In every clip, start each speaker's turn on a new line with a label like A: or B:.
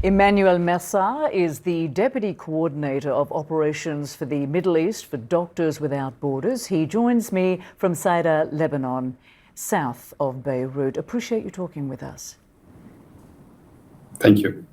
A: Emmanuel Massart is the Deputy Coordinator of Operations for the Middle East for Doctors Without Borders. He joins me from Saida, Lebanon, south of Beirut. Appreciate you talking with us.
B: Thank you.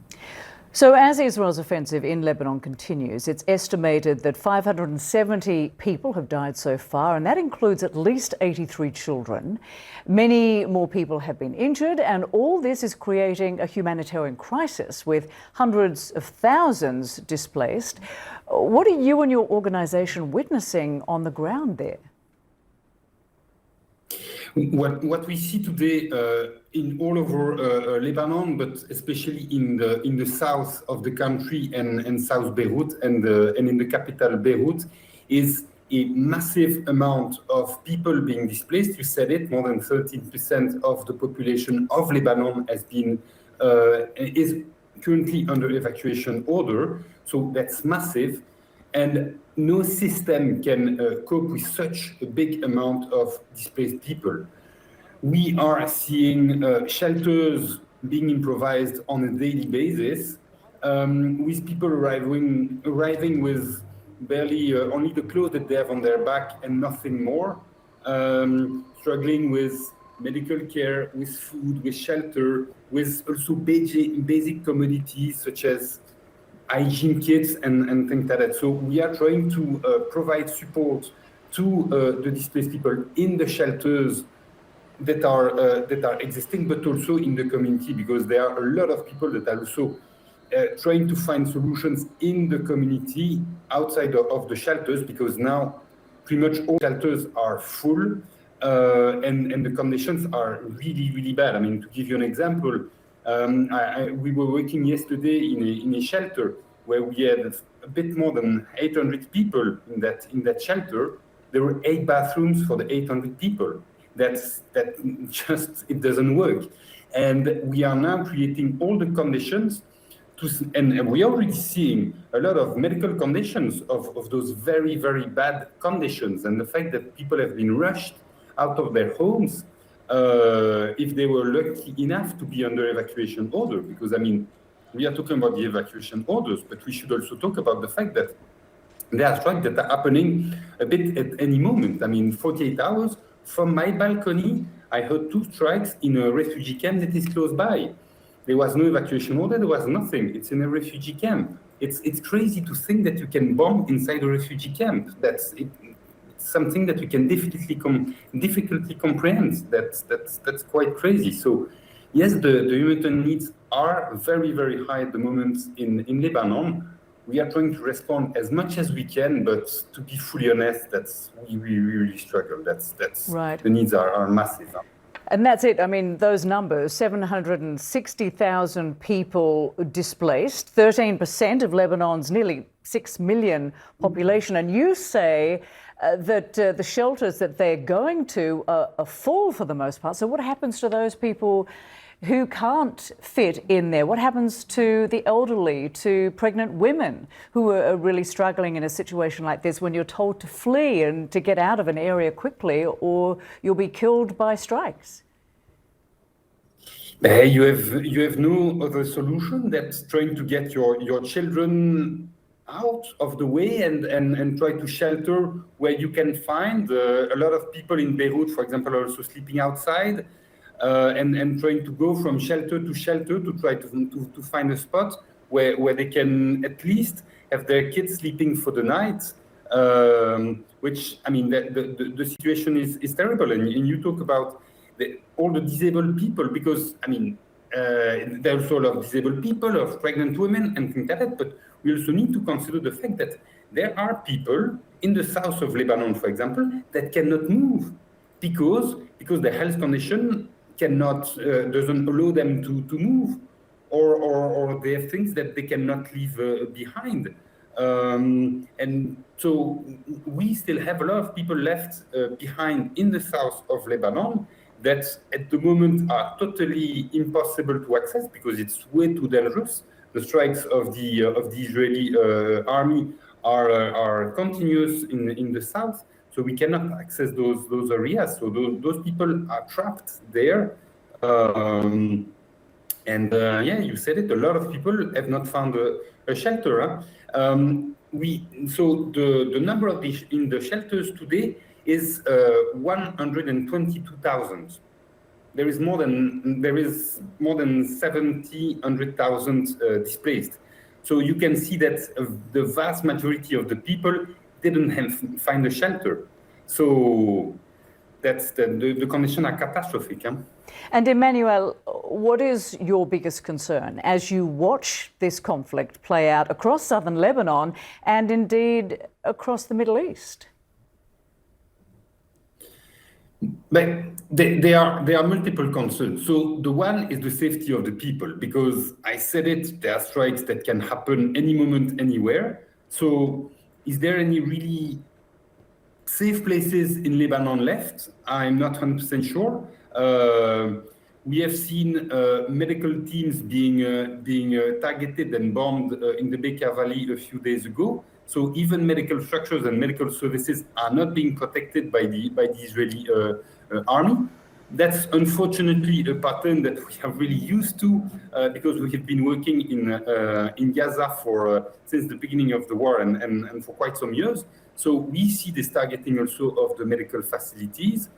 A: So as Israel's offensive in Lebanon continues, it's estimated that 570 people have died so far, and that includes at least 83 children. Many more people have been injured, and all this is creating a humanitarian crisis with hundreds of thousands displaced. What are you and your organization witnessing on the ground there?
B: What we see today in all over Lebanon, but especially in the south of the country and South Beirut and in the capital Beirut, is a massive amount of people being displaced. You said it, more than 13% of the population of Lebanon is currently under evacuation order. So that's massive. And no system can cope with such a big amount of displaced people. We are seeing shelters being improvised on a daily basis, with people arriving with barely only the clothes that they have on their back and nothing more, struggling with medical care, with food, with shelter, with also basic commodities such as hygiene kits and things like that. So we are trying to provide support to the displaced people in the shelters that are existing, but also in the community, because there are a lot of people that are also trying to find solutions in the community outside of the shelters, because now pretty much all shelters are full and the conditions are really, really bad. I mean, to give you an example, we were working yesterday in a shelter where we had a bit more than 800 people in that shelter. There were 8 bathrooms for the 800 people. That just, it doesn't work. And we are now creating all the conditions and we're already seeing a lot of medical conditions of those very, very bad conditions. And the fact that people have been rushed out of their homes, if they were lucky enough to be under evacuation order, because I mean, we are talking about the evacuation orders, but we should also talk about the fact that there are strikes that are happening a bit at any moment. I mean, 48 hours from my balcony, I heard 2 strikes in a refugee camp that is close by. There was no evacuation order, there was nothing. It's in a refugee camp. It's crazy to think that you can bomb inside a refugee camp. It's something that we can difficultly comprehend. That's quite crazy. So yes, the humanitarian needs are very, very high at the moment in Lebanon. We are trying to respond as much as we can, but to be fully honest, we really struggle. That's right. The needs are massive.
A: And that's it. I mean, those numbers, 760,000 people displaced, 13% of Lebanon's nearly 6 million population. And you say that the shelters that they're going to are full for the most part. So what happens to those people who can't fit in there? What happens to the elderly, to pregnant women who are really struggling in a situation like this when you're told to flee and to get out of an area quickly or you'll be killed by strikes?
B: You have no other solution that's trying to get your children out of the way and try to shelter where you can find. A lot of people in Beirut, for example, are also sleeping outside. And trying to go from shelter to shelter to try to find a spot where they can at least have their kids sleeping for the night, which, I mean, the situation is terrible. And you talk about all the disabled people, because, I mean, there are also a lot of disabled people, of pregnant women and things like that, but we also need to consider the fact that there are people in the south of Lebanon, for example, that cannot move because the health condition doesn't allow them to move, or they have things that they cannot leave behind. And so we still have a lot of people left behind in the south of Lebanon that at the moment are totally impossible to access because it's way too dangerous. The strikes of the Israeli army are continuous in the south. So we cannot access those areas. So those people are trapped there. And yeah, you said it, a lot of people have not found a shelter. Huh? So the number of in the shelters today is 122,000. There is more than 700,000 displaced. So you can see that the vast majority of the people didn't find a shelter. So that's the conditions are catastrophic. Huh?
A: And Emmanuel, what is your biggest concern as you watch this conflict play out across southern Lebanon and indeed across the Middle East?
B: But there are multiple concerns. So the one is the safety of the people, because I said it, there are strikes that can happen any moment, anywhere. So is there any really safe places in Lebanon left? I'm not 100% sure. We have seen medical teams being targeted and bombed in the Bekaa Valley a few days ago. So even medical structures and medical services are not being protected by the Israeli army. That's unfortunately a pattern that we are really used to because we have been working in Gaza since the beginning of the war and for quite some years. So we see this targeting also of the medical facilities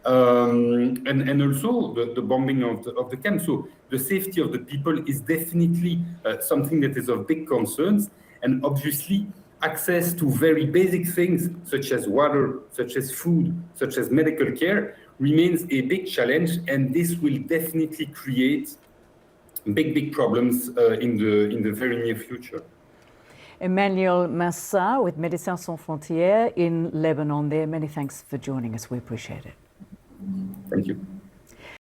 B: and also the bombing of the camp. So the safety of the people is definitely something that is of big concerns, and obviously access to very basic things such as water, such as food, such as medical care remains a big challenge, and this will definitely create big problems in the very near future.
A: Emmanuel Massart with Médecins Sans Frontières in Lebanon there. Many thanks for joining us. We appreciate it.
B: Thank you.